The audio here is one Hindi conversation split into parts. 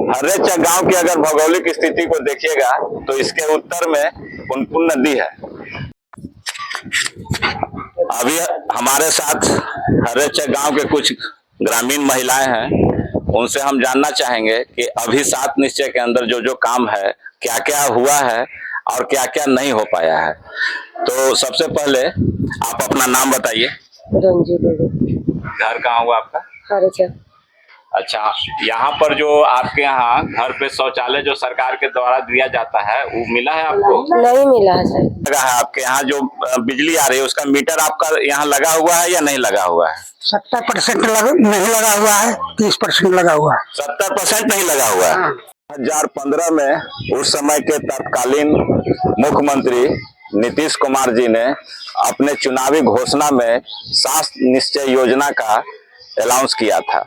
हर्रेचक गांव की अगर भौगोलिक स्थिति को देखिएगा तो इसके उत्तर में पुनपुन नदी है। अभी हमारे साथ हर्रेचक गांव के कुछ ग्रामीण महिलाएं हैं, उनसे हम जानना चाहेंगे कि अभी 7 निश्चय के अंदर जो जो काम है, क्या क्या हुआ है और क्या क्या नहीं हो पाया है। तो सबसे पहले आप अपना नाम बताइए। रंजी देवी। घर कहाँ हुआ आपका? हर्रेचक। अच्छा, यहाँ पर जो आपके यहाँ घर पे शौचालय जो सरकार के द्वारा दिया जाता है वो मिला है आपको? नहीं मिला है सर। लगा है आपके यहाँ जो बिजली आ रही है उसका मीटर आपका यहाँ लगा हुआ है या नहीं लगा हुआ है? 70% नहीं लगा हुआ है, 30% लगा हुआ है। 70% नहीं लगा हुआ है। 2015 में उस समय के तत्कालीन मुख्यमंत्री नीतीश कुमार जी ने अपने चुनावी घोषणा में 7 निश्चय योजना का अनाउंस किया था।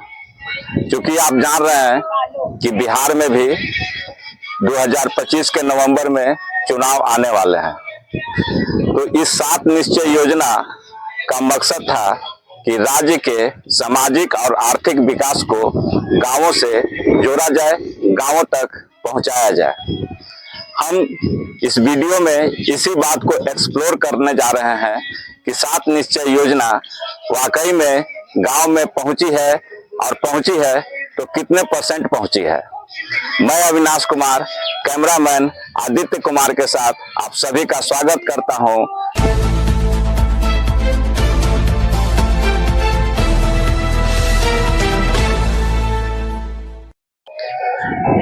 क्योंकि आप जान रहे हैं कि बिहार में भी 2025 के नवंबर में चुनाव आने वाले हैं, तो इस 7 निश्चय योजना का मकसद था कि राज्य के सामाजिक और आर्थिक विकास को गांवों से जोड़ा जाए, गांवों तक पहुंचाया जाए। हम इस वीडियो में इसी बात को एक्सप्लोर करने जा रहे हैं कि 7 निश्चय योजना वाकई में गांव में पहुंची है, और पहुंची है तो कितने % पहुंची है। मैं अविनाश कुमार, कैमरामैन आदित्य कुमार के साथ आप सभी का स्वागत करता हूं।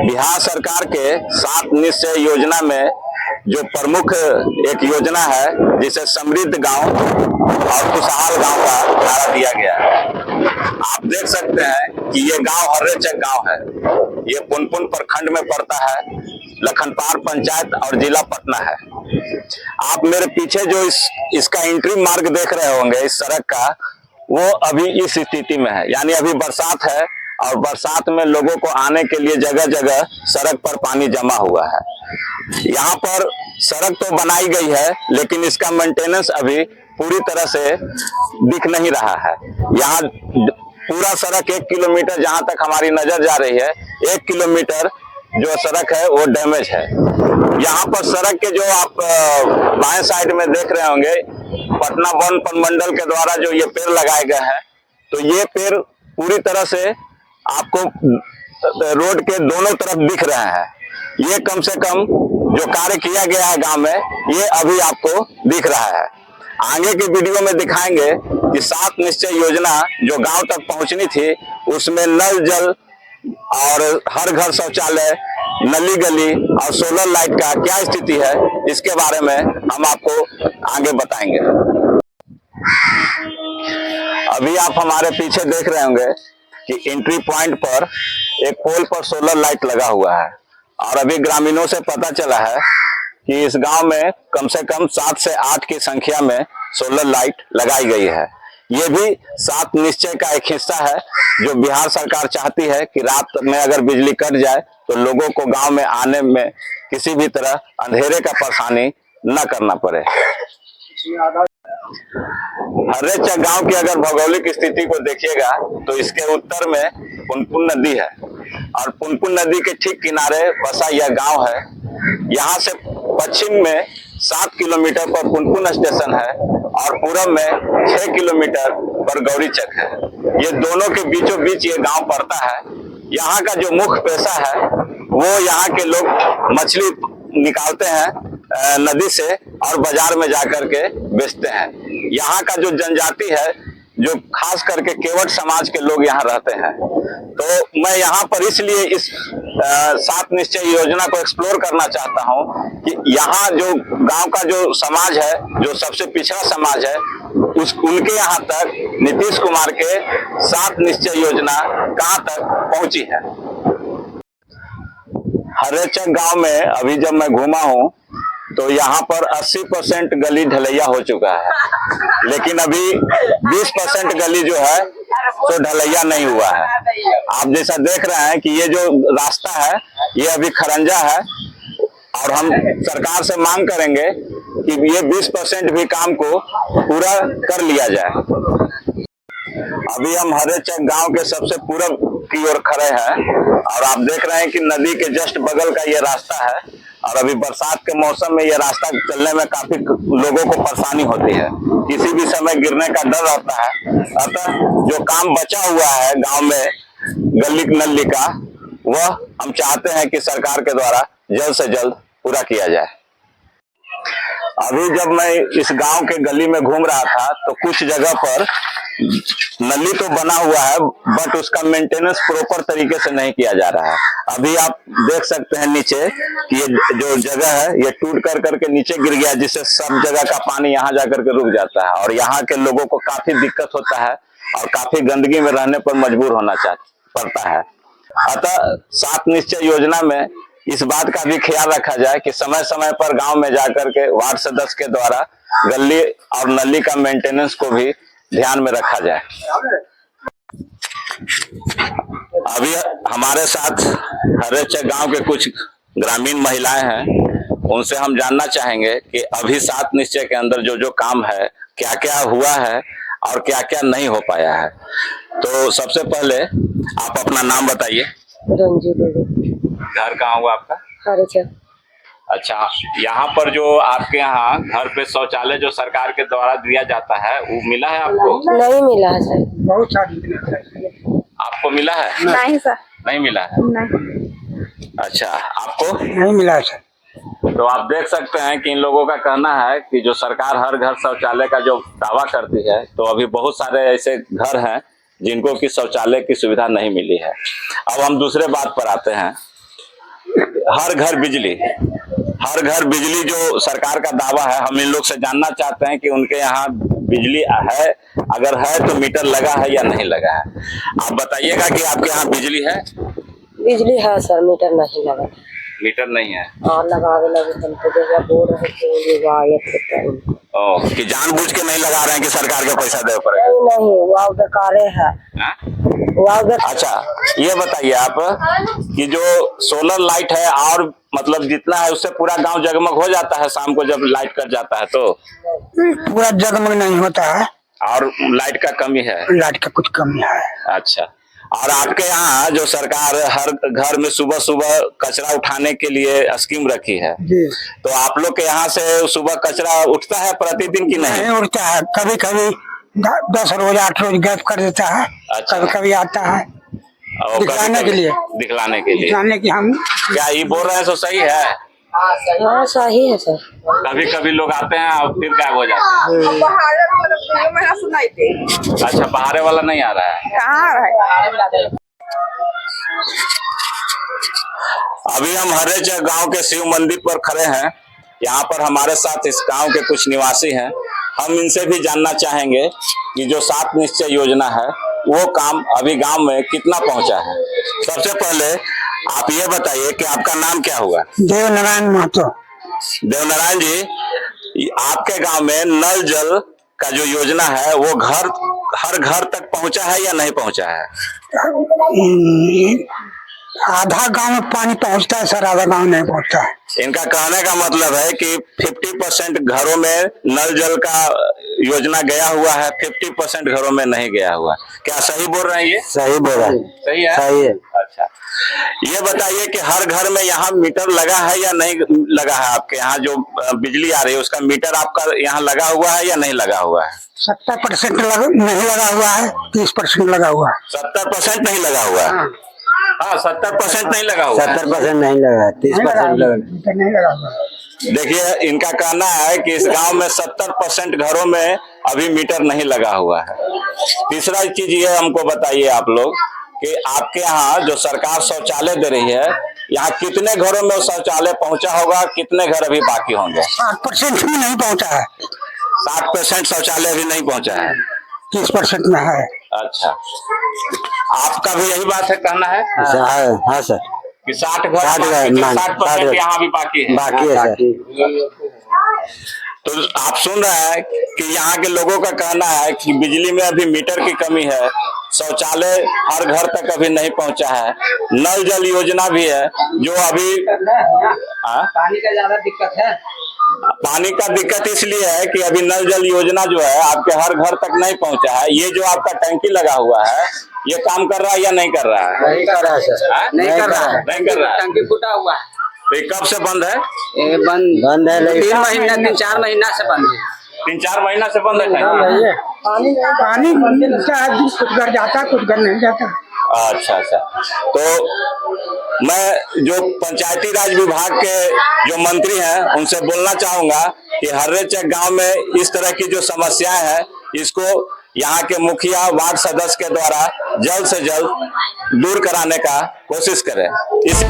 बिहार सरकार के 7 निश्चय योजना में जो प्रमुख एक योजना है जिसे समृद्ध गांव और खुशहाल गांव का नारा दिया गया है। आप देख सकते हैं कि ये गांव हर्रेचक गांव है। ये पुनपुन प्रखंड में पड़ता है, लखनपार पंचायत और जिला पटना है। आप मेरे पीछे जो इसका एंट्री मार्ग देख रहे होंगे इस सड़क का, वो अभी इस स्थिति में है। यानी अभी बरसात है और बरसात में लोगों को आने के लिए जगह जगह सड़क पर पानी जमा हुआ है। यहाँ पर सड़क तो बनाई गई है लेकिन इसका मेंटेनेंस अभी पूरी तरह से दिख नहीं रहा है। यहाँ पूरा सड़क 1 किलोमीटर जहाँ तक हमारी नजर जा रही है, 1 किलोमीटर जो सड़क है वो डैमेज है। यहाँ पर सड़क के जो आप बाएं साइड में देख रहे होंगे, पटना वन प्रमंडल के द्वारा जो ये पेड़ लगाए गए हैं, तो ये पेड़ पूरी तरह से आपको रोड के दोनों तरफ दिख रहे हैं। ये कम से कम जो कार्य किया गया है गांव में, ये अभी आपको दिख रहा है। आगे के वीडियो में दिखाएंगे कि 7 निश्चय योजना जो गांव तक पहुंचनी थी, उसमें नल जल और हर घर शौचालय, नली गली और सोलर लाइट का क्या स्थिति है, इसके बारे में हम आपको आगे बताएंगे। अभी आप हमारे पीछे देख रहे होंगे कि एंट्री पॉइंट पर एक पोल पर सोलर लाइट लगा हुआ है, और अभी ग्रामीणों से पता चला है कि इस गांव में कम से कम 7 से 8 की संख्या में सोलर लाइट लगाई गई है। ये भी 7 निश्चय का एक हिस्सा है जो बिहार सरकार चाहती है कि रात में अगर बिजली कट जाए तो लोगों को गांव में आने में किसी भी तरह अंधेरे का परेशानी न करना पड़े। हर्रेचक गांव की अगर भौगोलिक स्थिति को देखिएगा तो इसके उत्तर में पुनपुन नदी है, और पुनपुन नदी के ठीक किनारे बसा यह गांव है। यहाँ से पश्चिम में 7 किलोमीटर पर पुनपुन स्टेशन है और पूरब में 6 किलोमीटर पर गौरीचक है। ये दोनों के बीचों बीच ये गांव पड़ता है। यहाँ का जो मुख्य पेशा है वो यहाँ के लोग मछली निकालते हैं नदी से और बाजार में जाकर के बेचते हैं। यहाँ का जो जनजाति है, जो खास करके केवट समाज के लोग यहाँ रहते हैं, तो मैं यहाँ पर इसलिए इस 7 निश्चय योजना को एक्सप्लोर करना चाहता हूँ कि यहाँ जो गांव का जो समाज है, जो सबसे पिछड़ा समाज है, उनके यहाँ तक नीतीश कुमार के 7 निश्चय योजना कहाँ तक पहुंची है। हर्रेचक गांव में अभी जब मैं घूमा हूँ तो यहाँ पर 80% गली ढलैया हो चुका है, लेकिन अभी 20% गली जो है तो ढलैया नहीं हुआ है। आप जैसा देख रहे हैं कि ये जो रास्ता है ये अभी खरंजा है, और हम सरकार से मांग करेंगे कि ये 20% भी काम को पूरा कर लिया जाए। अभी हम हरेचक गांव के सबसे पूरब की ओर खड़े हैं और आप देख रहे हैं कि नदी के जस्ट बगल का ये रास्ता है और अभी बरसात के मौसम में ये रास्ता चलने में काफी लोगों को परेशानी होती है, किसी भी समय गिरने का डर रहता है। अतः जो काम बचा हुआ है गांव में गली नली का, वह हम चाहते हैं कि सरकार के द्वारा जल्द से जल्द पूरा किया जाए। अभी जब मैं इस गांव के गली में घूम रहा था तो कुछ जगह पर नली तो बना हुआ है बट उसका मेंटेनेंस प्रॉपर तरीके से नहीं किया जा रहा है। अभी आप देख सकते हैं नीचे कि ये जो जगह है ये टूट कर करके नीचे गिर गया, जिससे सब जगह का पानी यहाँ जाकर के रुक जाता है और यहाँ के लोगों को काफी दिक्कत होता है और काफी गंदगी में रहने पर मजबूर होना पड़ता है। अतः 7 निश्चय योजना में इस बात का भी ख्याल रखा जाए कि समय समय पर गांव में जाकर के वार्ड सदस्य के द्वारा गली और नली का मेंटेनेंस को भी ध्यान में रखा जाए। अभी हमारे साथ हरेचक गांव के कुछ ग्रामीण महिलाएं हैं, उनसे हम जानना चाहेंगे कि अभी 7 निश्चय के अंदर जो जो काम है, क्या क्या हुआ है और क्या क्या नहीं हो पाया है। तो सबसे पहले आप अपना नाम बताइए। रंजी देवी। घर कहाँ हुआ आपका? हरेचक। अच्छा, यहाँ पर जो आपके यहाँ घर पे शौचालय जो सरकार के द्वारा दिया जाता है वो मिला है आपको? नहीं मिला है सर। बहुत सारी आपको मिला है? नहीं सर, नहीं मिला है। नहीं। अच्छा, आपको? नहीं मिला है सर। तो आप देख सकते हैं कि इन लोगों का कहना है कि जो सरकार हर घर शौचालय का जो दावा करती है, तो अभी बहुत सारे ऐसे घर हैं जिनको कि शौचालय की सुविधा नहीं मिली है। अब हम दूसरे बात पर आते हैं, हर घर बिजली। हर घर बिजली जो सरकार का दावा है, हम इन लोग से जानना चाहते हैं कि उनके यहाँ बिजली है, अगर है तो मीटर लगा है या नहीं लगा है। आप बताइएगा कि आपके यहाँ बिजली है? बिजली है सर, मीटर नहीं लगा। मीटर नहीं है और लगावे लगे तो जगह बोर है तो कि जानबूझ के नहीं लगा रहे हैं कि सरकार का पैसा दे पड़ेगा? नहीं, वाव बेकारे है। अच्छा, ये बताइए आप कि जो सोलर लाइट है और मतलब जितना है उससे पूरा गांव जगमग हो जाता है शाम को जब लाइट कट जाता है? तो पूरा जगमग नहीं होता है और लाइट का कमी है? लाइट का कुछ कमी है। अच्छा, और आपके यहाँ जो सरकार हर घर में सुबह सुबह कचरा उठाने के लिए स्कीम रखी है, तो आप लोग के यहाँ से सुबह कचरा उठता है प्रतिदिन की नहीं? नहीं उठता है, कभी कभी 10 रोज 8 रोज गैप कर देता है। अच्छा। कभी कभी आता है दिखलाने के लिए। दिखलाने के लिए दिखलाने की हम क्या ये बोल रहे हैं सो सही है? हाँ सही है सर। कभी कभी लोग आते हैं और फिर गायब हो जाते हैं। सुनाई दे। अच्छा, बहारे वाला नहीं आ रहा है? कहाँ है? अभी हम हरेचक गांव के शिव मंदिर पर खड़े हैं। यहाँ पर हमारे साथ इस गांव के कुछ निवासी हैं, हम इनसे भी जानना चाहेंगे कि जो 7 निश्चय योजना है वो काम अभी गांव में कितना पहुंचा है। सबसे पहले आप ये बताइए कि आपका नाम क्या हुआ? देवनारायण महतो। देवनारायण जी, आपके गांव में नल जल का जो योजना है वो हर घर तक पहुंचा है या नहीं पहुंचा है? आधा गांव में पानी पहुंचता है सर, आधा गांव नहीं पहुंचता है। इनका कहने का मतलब है कि 50% घरों में नल जल का योजना गया हुआ है, 50% घरों में नहीं गया हुआ। क्या सही बोल रहे हैं ये? सही बोल रहा है। सही है? सही है। अच्छा, ये बताइए कि हर घर में यहाँ मीटर लगा है या नहीं लगा है? आपके यहाँ जो बिजली आ रही है उसका मीटर आपका यहाँ लगा हुआ है या नहीं लगा हुआ है? 70% नहीं लगा हुआ है, 30% लगा हुआ है। 70% नहीं लगा हुआ है? हाँ, 70% नहीं लगा हुआ है। 70% नहीं लगा, 30% नहीं लगा हुआ। देखिए, इनका कहना है कि इस गांव में 70% घरों में अभी मीटर नहीं लगा हुआ है। तीसरा चीज ये हमको बताइए आप लोग कि आपके यहाँ जो सरकार शौचालय दे रही है, यहाँ कितने घरों में शौचालय पहुंचा होगा, कितने घर अभी बाकी होंगे? 60% भी नहीं पहुंचा है। 60% शौचालय अभी नहीं पहुंचा है, 30% में है। अच्छा, आपका भी यही बात है, कहना है? हाँ सर, कि 60% यहाँ भी बाकी है। बाकी है सर। तो आप सुन रहे हैं कि यहाँ के लोगों का कहना है कि बिजली में अभी मीटर की कमी है, शौचालय हर घर तक अभी नहीं पहुंचा है, नल जल योजना भी है जो अभी पानी का ज्यादा दिक्कत है। पानी का दिक्कत इसलिए है कि अभी नल जल योजना जो है आपके हर घर तक नहीं पहुंचा है। ये जो आपका टंकी लगा हुआ है ये काम कर रहा है या नहीं कर रहा है? नहीं कर रहा है सर, हाँ? नहीं कर रहा है। नहीं कर रहा है। टंकी फूटा हुआ है, तो ये कब से बंद है? ये बंद है 3 महीना से बंद है। 3-4 महीना से बंद है टंकी। पानी कुछ घर जाता कुछ घर नहीं जाता। अच्छा अच्छा। तो मैं जो पंचायती राज विभाग के जो मंत्री हैं उनसे बोलना चाहूंगा कि हर्रेचक गांव में इस तरह की जो समस्याएं हैं इसको यहाँ के मुखिया वार्ड सदस्य के द्वारा जल्द से जल्द दूर कराने का कोशिश करें। इस